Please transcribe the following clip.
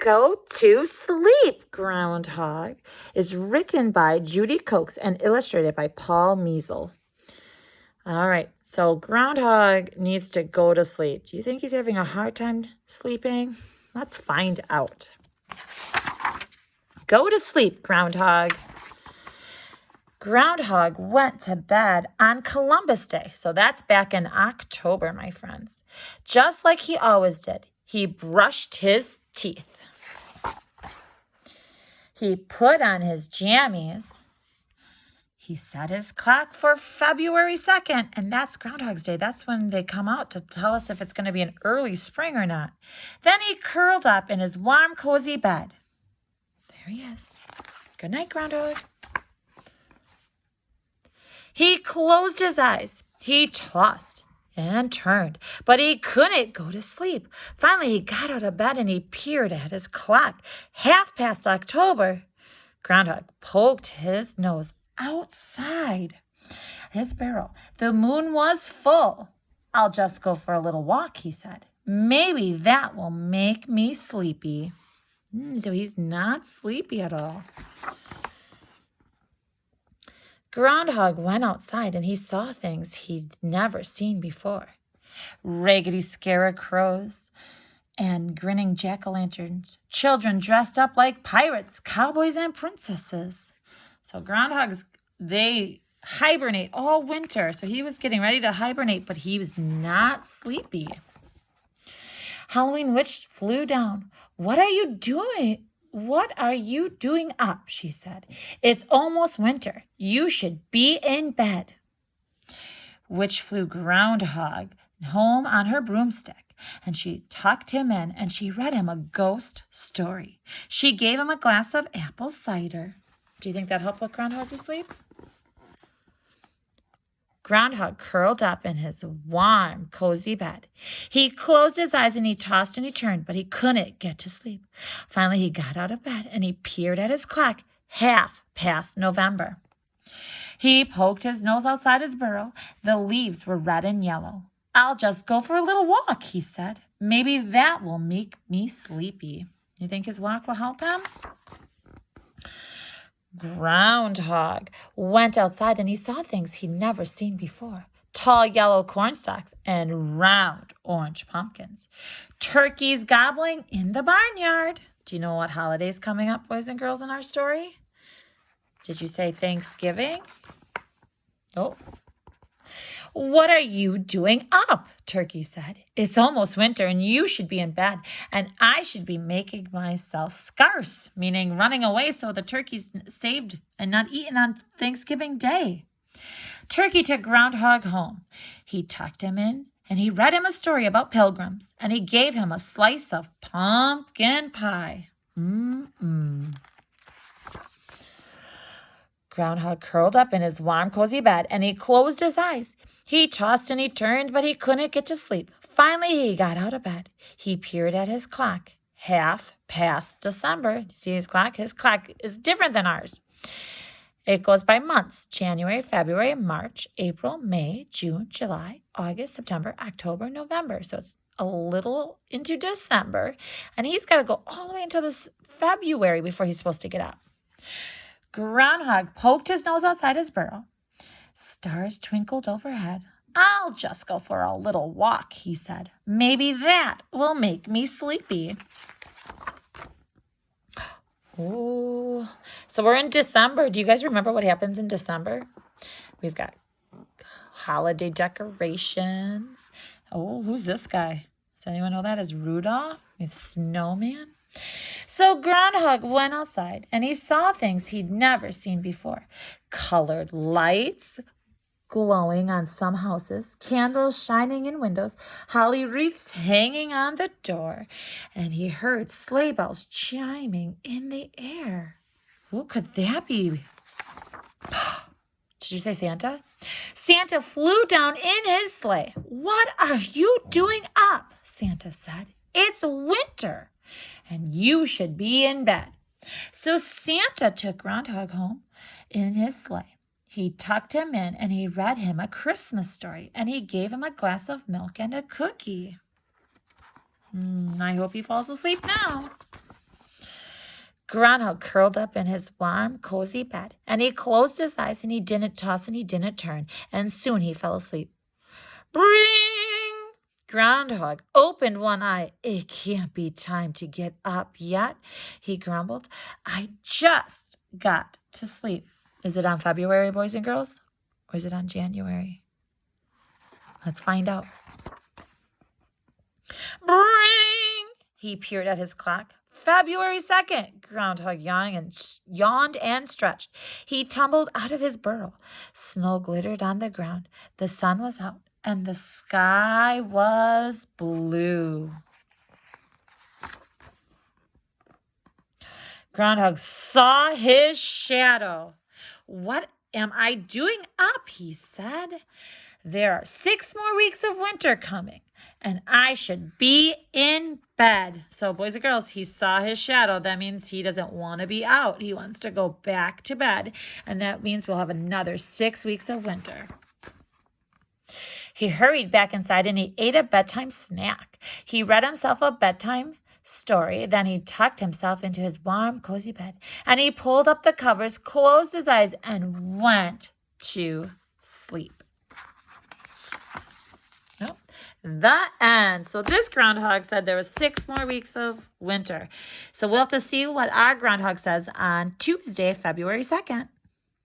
Go to Sleep, Groundhog is written by Judy Coates and illustrated by Paul Measle. All right, so Groundhog needs to go to sleep. Do you think he's having a hard time sleeping? Let's find out. Go to sleep, Groundhog. Groundhog went to bed on Columbus Day. So that's back in October, my friends. Just like he always did, he brushed his teeth. He put on his jammies. He set his clock for February 2nd, and that's Groundhog's Day. That's when they come out to tell us if it's going to be an early spring or not. Then he curled up in his warm, cozy bed. There he is. Good night, Groundhog. He closed his eyes. He tossed and turned, but he couldn't go to sleep. Finally, he got out of bed and he peered at his clock. 1/2 October. Groundhog poked his nose outside his burrow. The moon was full. I'll just go for a little walk, he said. Maybe that will make me sleepy. So he's not sleepy at all. Groundhog went outside and he saw things he'd never seen before. Raggedy scarecrows and grinning jack-o'-lanterns. Children dressed up like pirates, cowboys, and princesses. So groundhogs, they hibernate all winter. So he was getting ready to hibernate, but he was not sleepy. Halloween Witch flew down. What are you doing? What are you doing up? She said. It's almost winter. You should be in bed. Witch flew Groundhog home on her broomstick, and she tucked him in, and she read him a ghost story. She gave him a glass of apple cider. Do you think that helped with Groundhog to sleep? Groundhog curled up in his warm, cozy bed. He closed his eyes and he tossed and he turned, but he couldn't get to sleep. Finally, he got out of bed and he peered at his clock, 1/2 November. He poked his nose outside his burrow. The leaves were red and yellow. I'll just go for a little walk, he said. Maybe that will make me sleepy. You think his walk will help him? Groundhog went outside and he saw things he'd never seen before. Tall yellow cornstalks and round orange pumpkins. Turkeys gobbling in the barnyard. Do you know what holiday's coming up, boys and girls, in our story? Did you say Thanksgiving? Oh. What are you doing up? Turkey said. It's almost winter and you should be in bed, and I should be making myself scarce, meaning running away so the turkey's saved and not eaten on Thanksgiving Day. Turkey took Groundhog home. He tucked him in and he read him a story about pilgrims, and he gave him a slice of pumpkin pie. Groundhog curled up in his warm, cozy bed and he closed his eyes. He tossed and he turned, but he couldn't get to sleep. Finally, he got out of bed. He peered at his clock. 1/2 December. See his clock? His clock is different than ours. It goes by months. January, February, March, April, May, June, July, August, September, October, November. So it's a little into December. And he's got to go all the way into this February before he's supposed to get up. Groundhog poked his nose outside his burrow. Stars twinkled overhead. I'll just go for a little walk, he said. Maybe that will make me sleepy. Oh, so we're in December. Do you guys remember what happens in December? We've got holiday decorations. Oh, who's this guy? Does anyone know that is Rudolph? We have snowman. So Groundhog went outside and he saw things he'd never seen before. Colored lights glowing on some houses, candles shining in windows, holly wreaths hanging on the door, and he heard sleigh bells chiming in the air. Who could that be? Did you say Santa? Santa flew down in his sleigh. What are you doing up? Santa said. It's winter, and you should be in bed. So Santa took Groundhog home in his sleigh. He tucked him in and he read him a Christmas story, and he gave him a glass of milk and a cookie. I hope he falls asleep now. Groundhog curled up in his warm, cozy bed, and he closed his eyes, and he didn't toss and he didn't turn, and soon he fell asleep. Bring! Groundhog opened one eye. It can't be time to get up yet, he grumbled. I just got to sleep. Is it on February, boys and girls? Or is it on January? Let's find out. Bring! He peered at his clock. February 2nd. Groundhog yawned and stretched. He tumbled out of his burrow. Snow glittered on the ground. The sun was out, and the sky was blue. Groundhog saw his shadow. What am I doing up? He said. There are 6 more weeks of winter coming, and I should be in bed. So, boys and girls, he saw his shadow. That means he doesn't want to be out. He wants to go back to bed, and that means we'll have another 6 weeks of winter. He hurried back inside, and he ate a bedtime snack. He read himself a bedtime story. Then he tucked himself into his warm, cozy bed, and he pulled up the covers, closed his eyes, and went to sleep. The end. So this groundhog said there was 6 more weeks of winter. So we'll have to see what our groundhog says on Tuesday, February 2nd.